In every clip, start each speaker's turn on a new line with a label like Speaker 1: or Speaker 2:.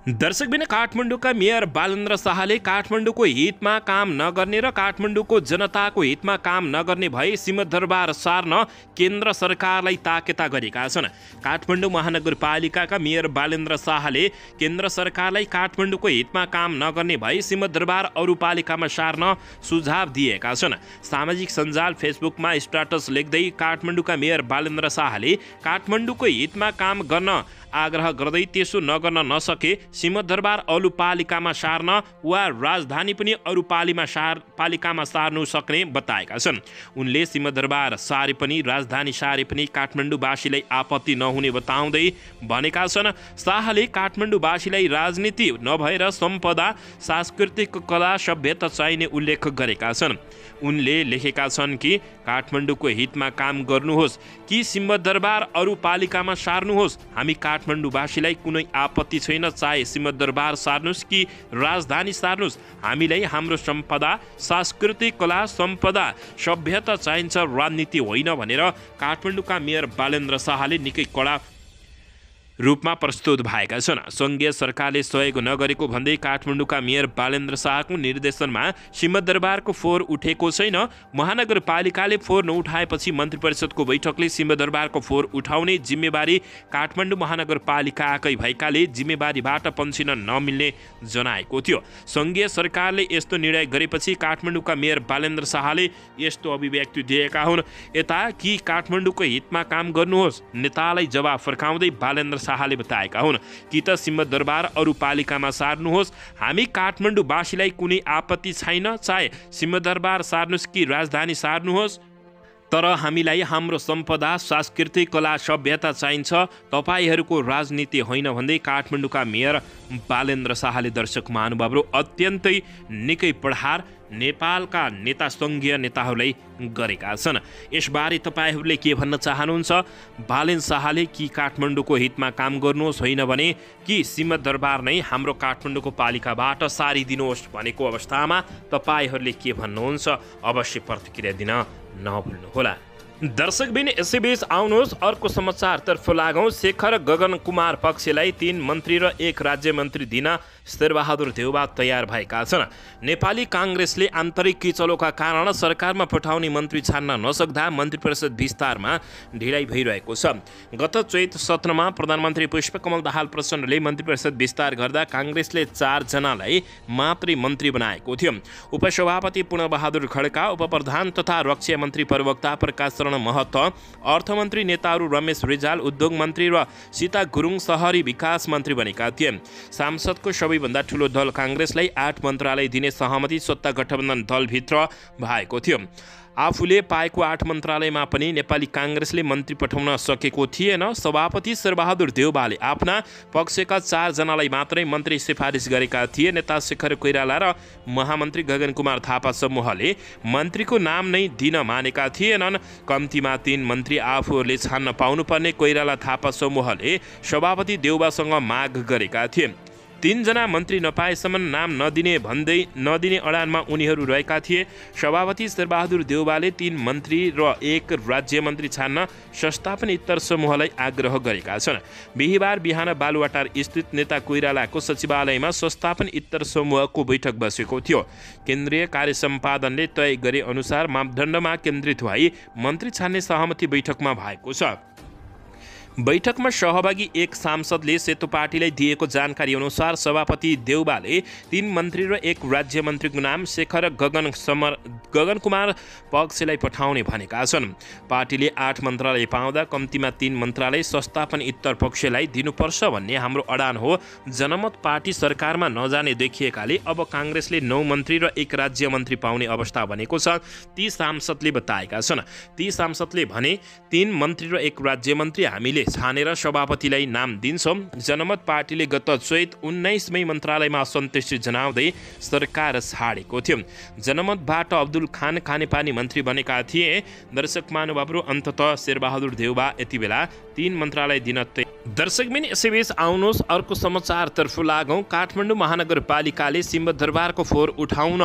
Speaker 1: दर्शकबिन काठमाडौँका मेयर बालेन्द्र शाहले काठमाडौँको हितमा काम नगर्ने र काठमाडौँको जनताको हितमा काम नगर्ने भए सिंहदरबार सार्न केन्द्र सरकारलाई ताकेता गरेका छन्। काठमाडौँ महानगरपालिकाका मेयर बालेन्द्र शाहले केन्द्र सरकारलाई काठमाडौँको हितमा काम नगर्ने भए सिंहदरबार अरू पालिकामा सार्न सुझाव दिएका छन्। सामाजिक सञ्जाल फेसबुकमा स्ट्याटस लेख्दै काठमाडौँका मेयर बालेन्द्र शाहले काठमाडौँको हितमा काम गर्न आग्रह गर्दै त्यसो नगर्न नसके सिंहदरबार अरू पालिकामा सार्न वा राजधानी पनि अरू पालिकामा सार्नु सक्ने बताएका छन्। उनले सिंहदरबार सारे पनि राजधानी सारे पनि काठमाडौँवासीलाई आपत्ति नहुने बताउँदै भनेका छन्। शाहले काठमाडौँवासीलाई राजनीति नभएर सम्पदा, सांस्कृतिक, कला, सभ्यता चाहिने उल्लेख गरेका छन्। उनले लेखेका छन् कि काठमाडौँको हितमा काम गर्नुहोस् कि सिंहदरबार अरू पालिकामा सार्नुहोस्, हामी काठमाडौँवासीलाई कुनै आपत्ति छैन। चाहे सिंहदरबार सार्नुहोस् कि राजधानी सार्नुहोस्, हामीलाई हाम्रो सम्पदा, सांस्कृतिक, कला, सम्पदा, सभ्यता चाहिन्छ, राजनीति होइन भनेर काठमाडौँका मेयर बालेन्द्र शाहले निकै कडा रूपमा प्रस्तुत भएका छन्। सङ्घीय सरकारले सहयोग नगरेको भन्दै काठमाडौँका मेयर बालेन्द्र शाहको निर्देशनमा सिंहदरबारको फोहोर उठेको छैन। महानगरपालिकाले फोहोर नउठाएपछि मन्त्री परिषदको बैठकले सिंहदरबारको फोहोर उठाउने जिम्मेवारी काठमाडौँ महानगरपालिकाकै भएकाले जिम्मेवारीबाट पन्सिन नमिल्ने जनाएको थियो। सङ्घीय सरकारले यस्तो निर्णय गरेपछि काठमाडौँका मेयर बालेन्द्र शाहले यस्तो अभिव्यक्ति दिएका हुन्। यता कि काठमाडौँको हितमा काम गर्नुहोस्, नेतालाई जवाफ फर्काउँदै बालेन्द्र शाहले बताएका हुन् कि त सिंहदरबार अरू पालिकामा सार्नुहोस्, हामी काठमाडौँवासीलाई कुनै आपत्ति छैन। चाहे सिंहदरबार सार्नुहोस् कि राजधानी सार्नुहोस्, तर हामीलाई हाम्रो सम्पदा, सांस्कृतिक, कला, सभ्यता चाहिन्छ, तपाईहरूको राजनीति होइन भन्दै काठमाडौँका मेयर बालेन्द्र शाहले दर्शक महानुभावहरू अत्यन्तै निकै प्रहार नेपालका नेता, सङ्घीय नेताहरूलाई गरेका छन्। यसबारे तपाईहरूले के भन्न चाहनुहुन्छ? बालेन्द्र शाहले कि काठमाडौँको हितमा काम गर्नुहोस्, होइन भने कि सिंहदरबार नै हाम्रो काठमाडौँको पालिकाबाट सारिदिनुहोस् भनेको अवस्थामा तपाईँहरूले के भन्नुहुन्छ? अवश्य प्रतिक्रिया दिन नभुल्नुहोला। दर्शकबिन यसैबीच आउनुहोस् अर्को समाचारतर्फ लागौँ। शेखर गगन कुमार पक्षलाई 3 मन्त्री र 1 राज्य मन्त्री दिन शेरबहादुर देउबा तयार भएका छन्। नेपाली काङ्ग्रेसले आन्तरिक किचलोका कारण सरकारमा पठाउने मन्त्री छान्न नसक्दा मन्त्री परिषद विस्तारमा ढिलाइ भइरहेको छ। गत चैत सत्रमा प्रधानमन्त्री पुष्पकमल दाहाल प्रचण्डले मन्त्री परिषद विस्तार गर्दा काङ्ग्रेसले 4 जनालाई मात्रै मन्त्री बनाएको थियो। उपसभापति पूर्णबहादुर खड्का, उपप्रधान तथा रक्षा मन्त्री प्रवक्ता प्रकाश चरण महतो, अर्थमन्त्री नेताहरू रमेश रिजाल, उद्योग मन्त्री र सीता गुरुङ शहरी विकास मन्त्री बनेका थिए। सांसदको सबैभन्दा ठुलो दल काङ्ग्रेसलाई 8 मन्त्रालय दिने सहमति सत्ता गठबन्धन दलभित्र भएको थियो। आफूले पाएको 8 मन्त्रालयमा पनि नेपाली काङ्ग्रेसले मन्त्री पठाउन सकेको थिएन। सभापति शेरबहादुर देउबाले आफ्ना पक्षका 4 जनालाई मात्रै मन्त्री सिफारिस गरेका थिए। नेता शेखर कोइराला र महामन्त्री गगन कुमार थापा समूहले मन्त्रीको नाम नै दिन मानेका थिएनन्। कम्तीमा 3 मन्त्री आफूहरूले छान्न पाउनुपर्ने कोइराला थापा समूहले सभापति देउबासँग माग गरेका थिए। 3 जना मन्त्री नपाएसम्म नाम नदिने अडानमा उनीहरू रहेका थिए। सभापति शेरबहादुर देउबाले 3 मन्त्री र 1 राज्य मन्त्री छान्न संस्थापन इतर समूहलाई आग्रह गरेका छन्। बिहिबार बिहान बालुवाटार स्थित नेता कोइरालाको सचिवालयमा संस्थापन इतर समूहको बैठक बसेको थियो। केन्द्रीय कार्य सम्पादनले तय गरे अनुसार मापदण्डमा केन्द्रित भई मन्त्री छान्ने सहमति बैठकमा भएको छ। बैठकमा सहभागी 1 सांसदले सेतो पार्टीलाई दिएको जानकारी अनुसार सभापति देउबाले 3 मन्त्री र 1 राज्य मन्त्रीको नाम शेखर गगन कुमार पक्षलाई पठाउने भनेका छन्। पार्टीले 8 मन्त्रालय पाउँदा कम्तीमा 3 मन्त्रालय संस्थापन इतर पक्षलाई दिनुपर्छ भन्ने हाम्रो अडान हो। जनमत पार्टी सरकारमा नजाने देखिएकाले अब काङ्ग्रेसले 9 मन्त्री र 1 राज्य मन्त्री पाउने अवस्था बनेको छ, ती सांसदले बताएका छन्। ती सांसदले भने 3 मन्त्री र 1 राज्य मन्त्री हामीले छानेर सभापतिलाई नाम दिन्छौँ। जनमत पार्टीले गत चैत 19 मई मन्त्रालयमा असन्तुष्टि जनाउँदै सरकार छाडेको थियो। जनमतबाट अब्दुल खान खानेपानी मन्त्री बनेका थिए। दर्शक महानुभावहरू अन्ततः शेरबहादुर देउबा यति बेला 3 मन्त्रालय दिन दर्शकबिन यसैबीच आउनुहोस् अर्को समाचारतर्फ लागौँ। काठमाडौँ महानगरपालिकाले सिंहदरबारको फोहोर उठाउन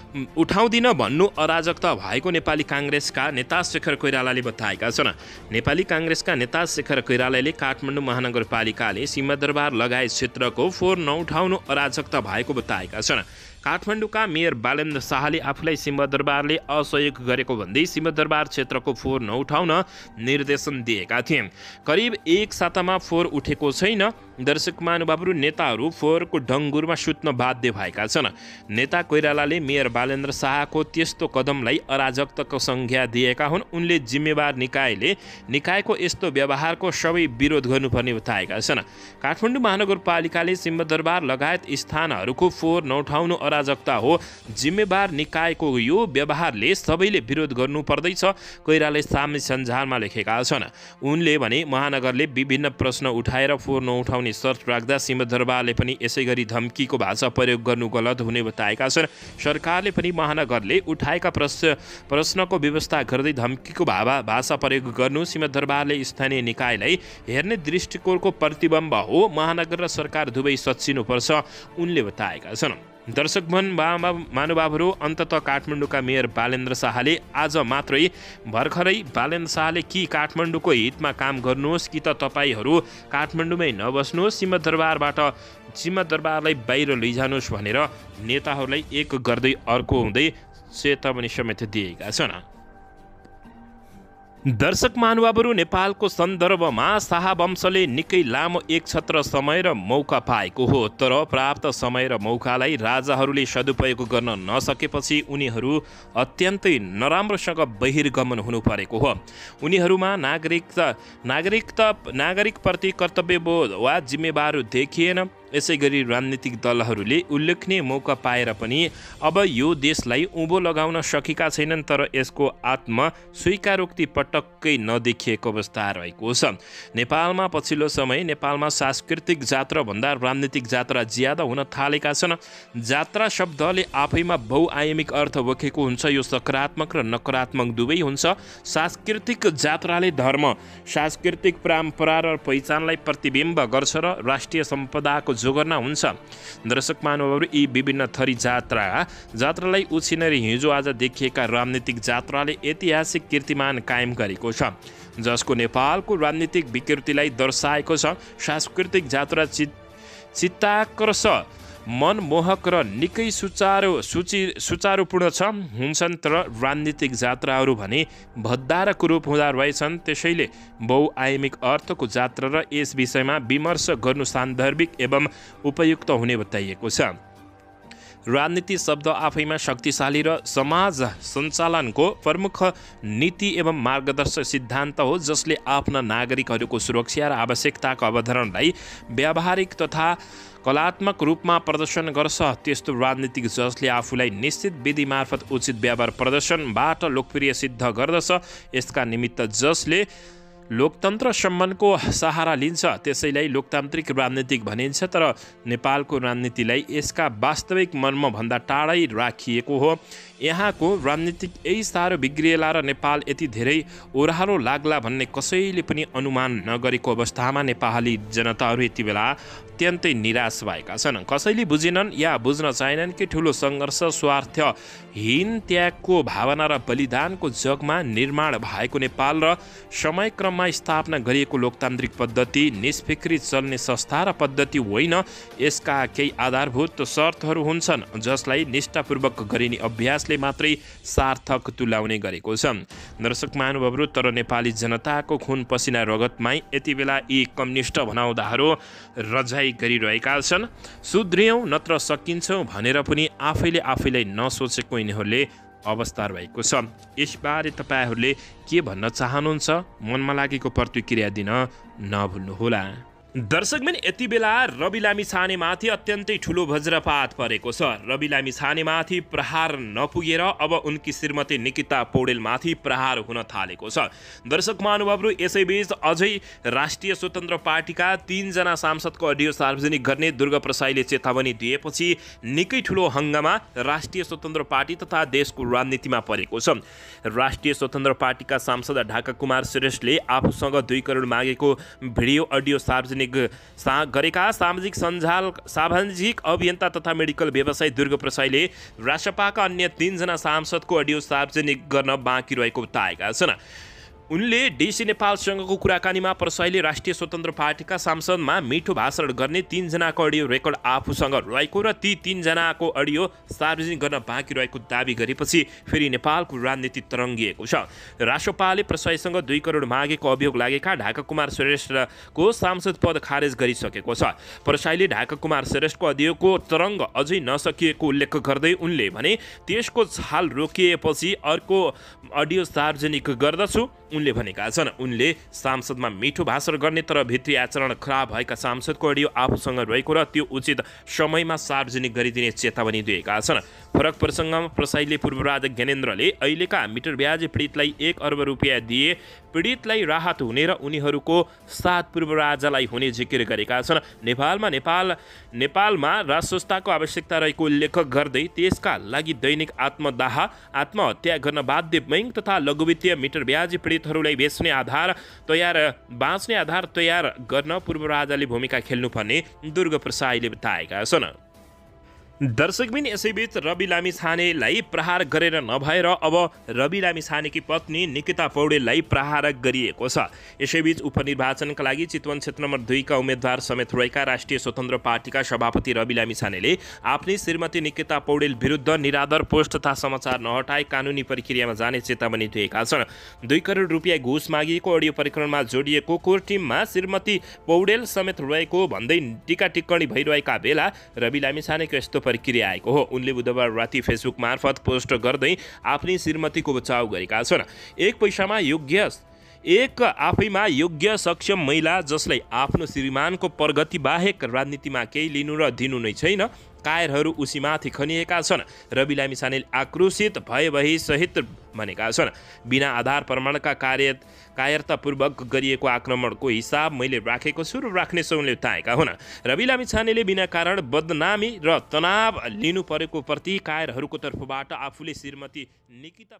Speaker 1: उठाउँदिन भन्नु अराजकता भएको नेपाली काङ्ग्रेसका नेता शेखर कोइरालाले बताएका छन्। नेपाली काङ्ग्रेसका नेता शेखर कोइरालाले काठमाडौँ महानगरपालिकाले सिंहदरबार लगायत क्षेत्रको फोहोर नउठाउनु अराजकता भएको बताएका छन्। काठमाडौँका मेयर बालेन्द्र शाहले आफूलाई सिंहदरबारले असहयोग गरेको भन्दै सिंहदरबार क्षेत्रको फोहोर नउठाउन निर्देशन दिएका थिए। करिब एक सातामा फोहोर उठेको छैन। दर्शक महानुभावहरू, नेताहरू फोहोरको डङ्गुरमा सुत्न बाध्य भएका छन्। नेता कोइरालाले मेयर बालेन्द्र शाहको त्यस्तो कदमलाई अराजकताको संज्ञा दिएका हुन्। उनले जिम्मेवार निकायको यस्तो व्यवहारको सबै विरोध गर्नुपर्ने बताएका छन्। काठमाडौँ महानगरपालिकाले सिंहदरबार लगायत स्थानहरूको फोहोर नउठाउनु अराजकता हो। जिम्मेवार निकायको यो व्यवहारले सबैले विरोध गर्नु पर्दैछ, कोइरालाले सामूहिक सञ्जालमा लेखेका छन्। उनले भने महानगरले विभिन्न प्रश्न उठाएर फोहोर नउठाउने शर्त राख्दा सिंहदरबारले पनि यसै गरी धम्कीको भाषा प्रयोग गर्नु गलत हुने बताएका छन्। सरकारले पनि महानगरले उठाएका प्रश्नको व्यवस्था गर्दै धम्कीको भाषा प्रयोग गर्नु सिंहदरबारले स्थानीय निकायलाई हेर्ने दृष्टिकोणको प्रतिबिम्ब हो। महानगर र सरकार दुवै सच्चिनुपर्छ, उनले बताएका छन्। दर्शक महानुभावहरू, अन्ततः काठमाडौँका मेयर बालेन्द्र शाहले आज मात्रै भर्खरै बालेन्द्र शाहले कि काठमाडौँको हितमा काम गर्नुहोस् कि त तपाईँहरू काठमाडौँमै नबस्नुहोस्, सिंहदरबारलाई बाहिर लैजानुहोस् भनेर नेताहरूलाई एक गर्दै अर्को हुँदै चेतावनी समेत दिएका छन्। दर्शक महानुभावहरू, नेपालको सन्दर्भमा शाहवंशले निकै लामो एक छत्र समय र मौका पाएको हो, तर प्राप्त समय र मौकालाई राजाहरूले सदुपयोग गर्न नसकेपछि उनीहरू अत्यन्तै नराम्रोसँग बहिर्गमन हुनु परेको हो। उनीहरूमा नागरिकप्रति कर्तव्यबोध वा जिम्मेवार देखिएन। यसै गरी राजनीतिक दलहरूले उल्लेखनीय मौका पाएर पनि अब यो देशलाई उँभो लगाउन सकेका छैनन्, तर यसको आत्म स्वीकारोक्ति पटक्कै नदेखिएको अवस्था रहेको छ। नेपालमा पछिल्लो समय नेपालमा सांस्कृतिक जात्राभन्दा राजनीतिक जात्रा ज्यादा हुन थालेका छन्। जात्रा शब्दले आफैमा बहुआयामिक अर्थ बोकेको हुन्छ। यो सकारात्मक र नकारात्मक दुवै हुन्छ। सांस्कृतिक जात्राले धर्म, सांस्कृतिक परम्परा र पहिचानलाई प्रतिबिम्ब गर्छ र राष्ट्रिय सम्पदाको जोगर्ना हुन्छ। दर्शक महानुभावहरू, यी विभिन्न थरी जात्रालाई उछिनेर हिजो आज देखिएका राजनीतिक जात्राले ऐतिहासिक कीर्तिमान कायम गरेको छ, जसको नेपालको राजनीतिक विकृतिलाई दर्शाएको छ। सांस्कृतिक जात्रा चित्ताकर्ष, मनमोहक र निकै सुचारुपूर्ण हुन्छन्, तर राजनीतिक जात्राहरू भने भद्दारको रूप हुँदा रहेछन्। त्यसैले बहुआयामिक अर्थको जात्रा र यस विषयमा विमर्श गर्नु सान्दर्भिक एवं उपयुक्त हुने बताइएको छ। राजनीति शब्द आफैमा शक्तिशाली र समाज सञ्चालनको प्रमुख नीति एवं मार्गदर्शक सिद्धान्त हो, जसले आफ्ना नागरिकहरूको सुरक्षा र आवश्यकताको अवधारणालाई व्यावहारिक तथा कलात्मक रूपमा प्रदर्शन गर्छ। त्यस्तो राजनीतिक जसले आफूलाई निश्चित विधि मार्फत उचित व्यवहार प्रदर्शनबाट लोकप्रिय सिद्ध गर्दछ। यसका निमित्त जसले लोकतन्त्र सम्मानको सहारा लिन्छ, त्यसैलाई लोकतान्त्रिक राजनीतिक भनिन्छ। तर नेपालको राजनीतिलाई यसका वास्तविक मर्मभन्दा टाढै राखिएको हो। यहाँको राजनीतिक यही साह्रो बिग्रिएला र नेपाल यति धेरै ओह्रालो लाग्ला भन्ने कसैले पनि अनुमान नगरेको अवस्थामा नेपाली जनताहरू यति बेला अत्यन्तै निराश भएका छन्। कसैले बुझेनन् या बुझ्न चाहेनन् कि ठुलो सङ्घर्ष, स्वार्थहीन त्यागको भावना र बलिदानको जगमा निर्माण भएको नेपाल र समयक्रममा स्थापना गरिएको लोकतान्त्रिक पद्धति निष्फिक्री चल्ने संस्था र पद्धति होइन। यसका केही आधारभूत शर्तहरू हुन्छन्, जसलाई निष्ठापूर्वक गरिने अभ्यासले मात्रै सार्थक तुल्याउने गरेको छ। दर्शक महानुभावहरू, तर नेपाली जनताको खुन पसिना रगतमै यति बेला यी कम्युनिस्ट भनाउँदाहरू रजाइ गरिरहेका छन्। सुध्रियौँ नत्र सकिन्छौँ भनेर पनि आफैलाई नसोचेको यिनीहरूले अवस्था रहेको छ। यसबारे तपाईँहरूले के भन्न चाहनुहुन्छ? मनमा लागेको प्रतिक्रिया दिन नभुल्नुहोला। दर्शकबिन, यति बेला रवि लामिछानेमाथि अत्यन्तै ठुलो वज्रपात परेको छ। रवि लामिछानेमाथि प्रहार नपुगेर अब उनकी श्रीमती निकिता पौडेलमाथि प्रहार हुन थालेको छ। दर्शक महानुभावहरू, यसैबीच अझै राष्ट्रिय स्वतन्त्र पार्टीका 3 जना सांसदको अडियो सार्वजनिक गर्ने दुर्गा प्रसाईले चेतावनी दिएपछि निकै ठुलो हङ्गामा राष्ट्रिय स्वतन्त्र पार्टी तथा देशको राजनीतिमा परेको छ। राष्ट्रिय स्वतन्त्र पार्टीका सांसद ढाका कुमार श्रेष्ठले आफूसँग 2 करोड मागेको भिडियो अडियो सार्वजनिक गरेका सामाजिक अभियन्ता तथा मेडिकल व्यवसायी दुर्गा प्रसाईले राष्ट्रपाका अन्य 3 जना सांसदको अडियो सार्वजनिक गर्न बाँकी रहेको बताएका छन्। उनले डिसी नेपालसँगको कुराकानीमा प्रसाईले राष्ट्रिय स्वतन्त्र पार्टीका सांसदमा मिठो भाषण गर्ने 3 जनाको अडियो रेकर्ड आफूसँग रहेको र ती 3 जनाको अडियो सार्वजनिक गर्न बाँकी रहेको दावी गरेपछि फेरि नेपालको राजनीति तरङ्गिएको छ। राष्ट्रपाले प्रसाईसँग 2 करोड मागेको अभियोग लागेका ढाका कुमार श्रेष्ठको सांसद पद खारेज गरिसकेको छ। प्रसाईले ढाका कुमार श्रेष्ठको अभियोगको तरङ्ग अझै नसकिएको उल्लेख गर्दै उनले भने त्यसको छाल रोकिएपछि अर्को अडियो सार्वजनिक गर्दछु उनले भनेका छन्। उनले सांसदमा मिठो भाषण गर्ने तर भित्री आचरण खराब भएका सांसदको अडियो आफूसँग रहेको र त्यो उचित समयमा सार्वजनिक गरिदिने चेतावनी दिएका छन्। फरक प्रसङ्गमा प्रसाईले पूर्व राजा ज्ञानेन्द्रले अहिलेका मिटर ब्याज पीडितलाई 1 अर्ब रुपियाँ दिए पीडितलाई राहत हुने र उनीहरूको साथ पूर्व राजालाई हुने जिकिर गरेका छन्। नेपालमा राजसंस्थाको आवश्यकता रहेको उल्लेख गर्दै त्यसका लागि दैनिक आत्महत्या गर्न बाध्य बैंक तथा लघुवित्तीय मिटर ब्याज पीडितहरूलाई बाँच्ने आधार तयार गर्न पूर्व राजाले भूमिका खेल्नुपर्ने दुर्गा प्रसाईले बताएका छन्। दर्शकबिन यसैबीच रवि लामिछानेलाई प्रहार गरेर नभएर अब रवि लामिछानेकी पत्नी निकिता पौडेललाई प्रहार गरिएको छ। यसैबीच उपनिर्वाचनका लागि चितवन क्षेत्र नम्बर 2 का उम्मेद्वार समेत रहेका राष्ट्रिय स्वतन्त्र पार्टीका सभापति रवि लामिछानेले आफ्नी श्रीमती निकिता पौडेल विरुद्ध निरादर पोस्ट तथा समाचार नहटाई कानुनी प्रक्रियामा जाने चेतावनी दिएका छन्। 2 करोड रुपियाँ घुस मागिएको अडियो प्रकरणमा जोडिएको कोर टिममा श्रीमती पौडेल समेत रहेको भन्दै टीका टिप्पणी भइरहेका बेला रवि लामिछानेको यस्तो प्रक्रिया आएको हो। उनले बुधबार राति फेसबुक मार्फत पोस्ट गर्दै आफ्नी श्रीमतीको बचाउ गरेका छन्। एक आफैमा योग्य सक्षम महिला जसलाई आफ्नो श्रीमानको प्रगति बाहेक राजनीतिमा केही लिनु र दिनु नै छैन, कायरहरू उसीमाथि खनिएका छन्। रवि लामिछानेले आक्रोशित भए सहित भनेका छन्। बिना आधार प्रमाणका कायरतापूर्वक गरिएको आक्रमणको हिसाब मैले राखेको छु र राख्नेछु उनले बताएका हुन्। रवि लामिछानेले बिना कारण बदनामी र तनाव लिनु परेको प्रति कायरहरूको तर्फबाट आफूले श्रीमती निकिता